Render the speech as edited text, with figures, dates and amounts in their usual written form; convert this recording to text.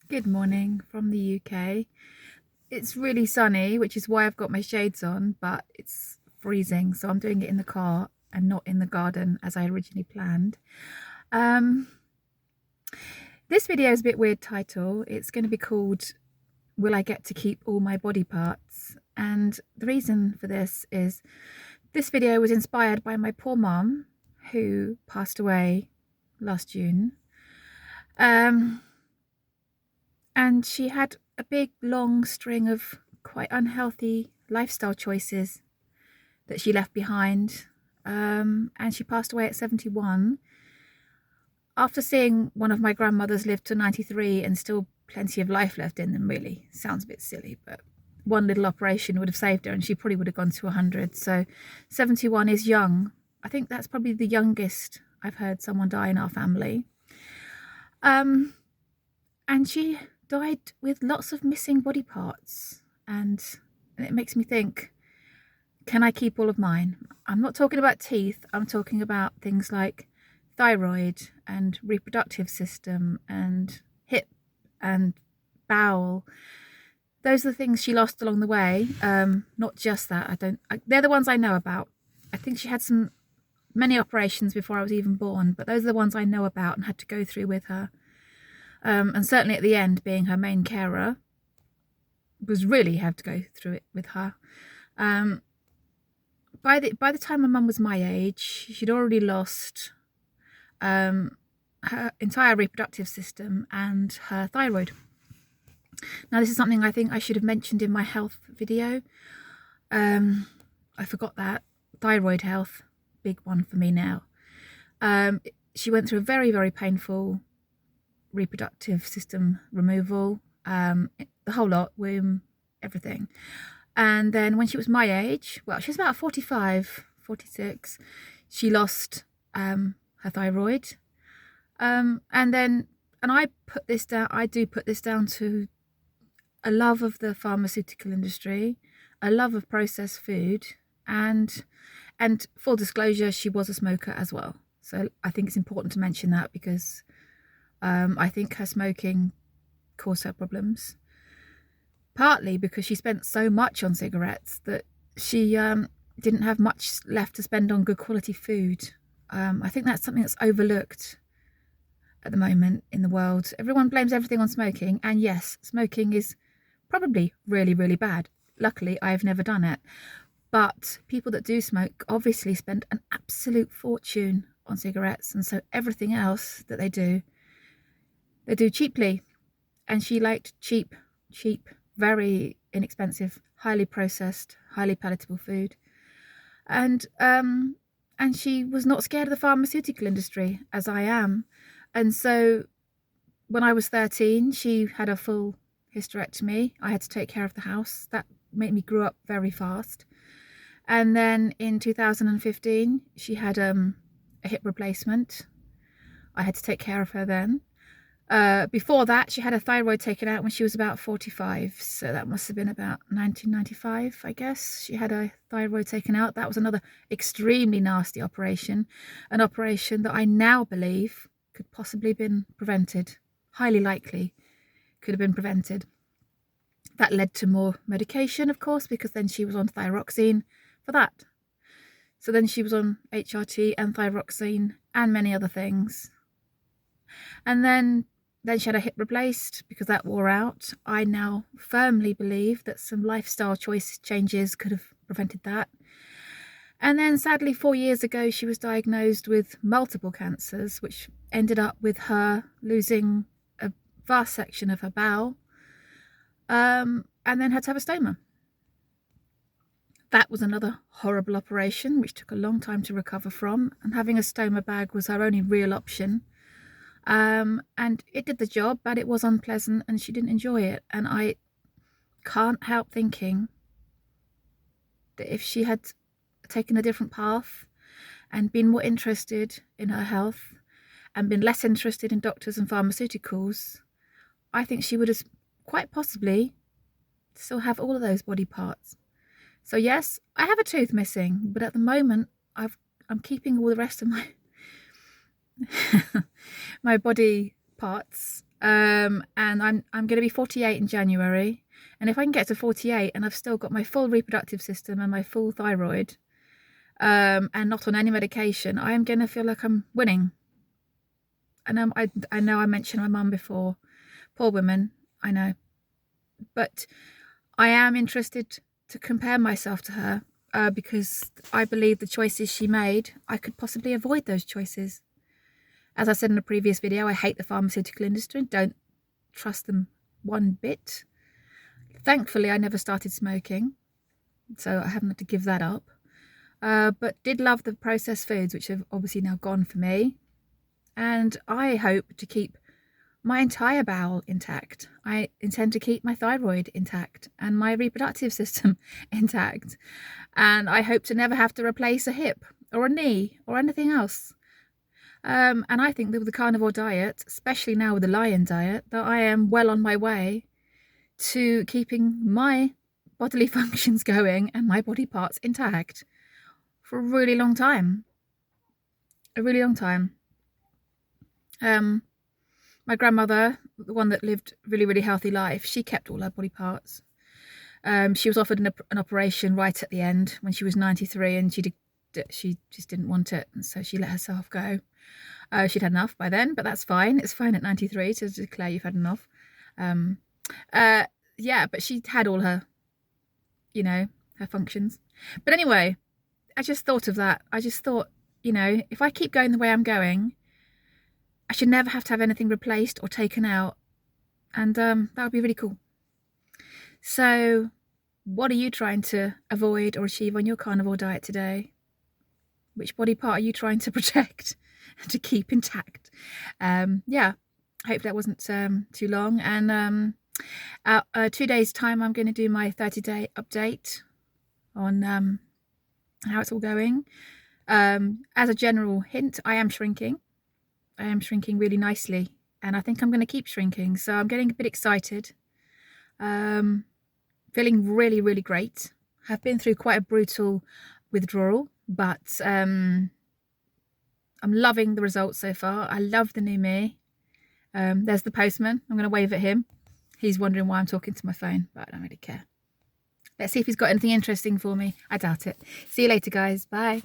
Good morning from the UK. It's really sunny, which is why I've got my shades on, but it's freezing, so I'm doing it in the car and not in the garden as I originally planned. Um, this video is a bit weird title. It's going to be called Will I Get to Keep All My Body Parts? And the reason for this is this video was inspired by my poor mum who passed away last June. And she had a big long string of quite unhealthy lifestyle choices that she left behind, and she passed away at 71 after seeing one of my grandmothers live to 93 and still plenty of life left in them. Really sounds a bit silly, but one little operation would have saved her and she probably would have gone to 100. So 71 is young. I think that's probably the youngest I've heard someone die in our family. And she died with lots of missing body parts, and it makes me think, can I keep all of mine? I'm not talking about teeth, I'm talking about things like thyroid and reproductive system and hip and bowel. Those are the things she lost along the way. Not just that. They're the ones I know about. I think she had many operations before I was even born, but those are the ones I know about and had to go through with her. And certainly at the end, being her main carer, was really had to go through it with her. By the time my mum was my age, she'd already lost her entire reproductive system and her thyroid. Now, this is something I think I should have mentioned in my health video. I forgot that. Thyroid health, big one for me now. She went through a very, very painful reproductive system removal, the whole lot, womb, everything. And then when she was my age, well, she was about 45, 46, she lost her thyroid. And I do put this down to a love of the pharmaceutical industry, a love of processed food, and full disclosure, she was a smoker as well. So I think it's important to mention that because I think her smoking caused her problems, partly because she spent so much on cigarettes that she didn't have much left to spend on good quality food. I think that's something that's overlooked at the moment in the world. Everyone blames everything on smoking, and yes, smoking is probably really, really bad. Luckily, I've never done it. But people that do smoke obviously spend an absolute fortune on cigarettes, and so everything else that they do cheaply. And she liked cheap, very inexpensive, highly processed, highly palatable food. And she was not scared of the pharmaceutical industry, as I am. And so when I was 13, she had a full hysterectomy. I had to take care of the house. That made me grow up very fast. And then in 2015, she had a hip replacement. I had to take care of her then. Before that, she had her thyroid taken out when she was about 45. So that must have been about 1995, I guess. She had her thyroid taken out. That was another extremely nasty operation. An operation that I now believe could possibly have been prevented. Highly likely could have been prevented. That led to more medication, of course, because then she was on thyroxine for that. So then she was on HRT and thyroxine and many other things. And then she had her hip replaced because that wore out. I now firmly believe that some lifestyle choice changes could have prevented that. And then sadly, 4 years ago, she was diagnosed with multiple cancers, which ended up with her losing a vast section of her bowel, and then had to have a stoma. That was another horrible operation, which took a long time to recover from, and having a stoma bag was her only real option. And it did the job, but it was unpleasant and she didn't enjoy it. And I can't help thinking that if she had taken a different path and been more interested in her health and been less interested in doctors and pharmaceuticals, I think she would have quite possibly still have all of those body parts. So yes, I have a tooth missing, but at the moment I'm keeping all the rest of my my body parts, And I'm going to be 48 in January. And if I can get to 48 and I've still got my full reproductive system and my full thyroid, and not on any medication, I am going to feel like I'm winning. And I know I mentioned my mum before. Poor woman, I know. But I am interested to compare myself to her, because I believe the choices she made, I could possibly avoid those choices. As I said in a previous video, I hate the pharmaceutical industry. Don't trust them one bit. Thankfully, I never started smoking, so I haven't had to give that up. But did love the processed foods, which have obviously now gone for me. And I hope to keep my entire bowel intact. I intend to keep my thyroid intact and my reproductive system intact. And I hope to never have to replace a hip or a knee or anything else. And I think that with the carnivore diet, especially now with the Lion diet, that I am well on my way to keeping my bodily functions going and my body parts intact for a really long time. A really long time. My grandmother, the one that lived really, really healthy life, she kept all her body parts. She was offered an operation right at the end when she was 93, and she just didn't want it, and so she let herself go. She'd had enough by then, but that's fine. It's fine at 93 to declare you've had enough. Yeah, but she had all her, her functions. But anyway, I just thought of that. I just thought, if I keep going the way I'm going, I should never have to have anything replaced or taken out. And that would be really cool. So what are you trying to avoid or achieve on your carnivore diet today? Which body part are you trying to protect and to keep intact? Yeah, I hope that wasn't too long. And 2 days' time, I'm going to do my 30-day update on how it's all going. As a general hint, I am shrinking. I am shrinking really nicely, and I think I'm going to keep shrinking. So I'm getting a bit excited. Feeling really, really great. I've been through quite a brutal withdrawal, but I'm loving the results so far. I love the new me. There's the postman. I'm going to wave at him. He's wondering why I'm talking to my phone, but I don't really care. Let's see if he's got anything interesting for me. I doubt it. See you later, guys. Bye.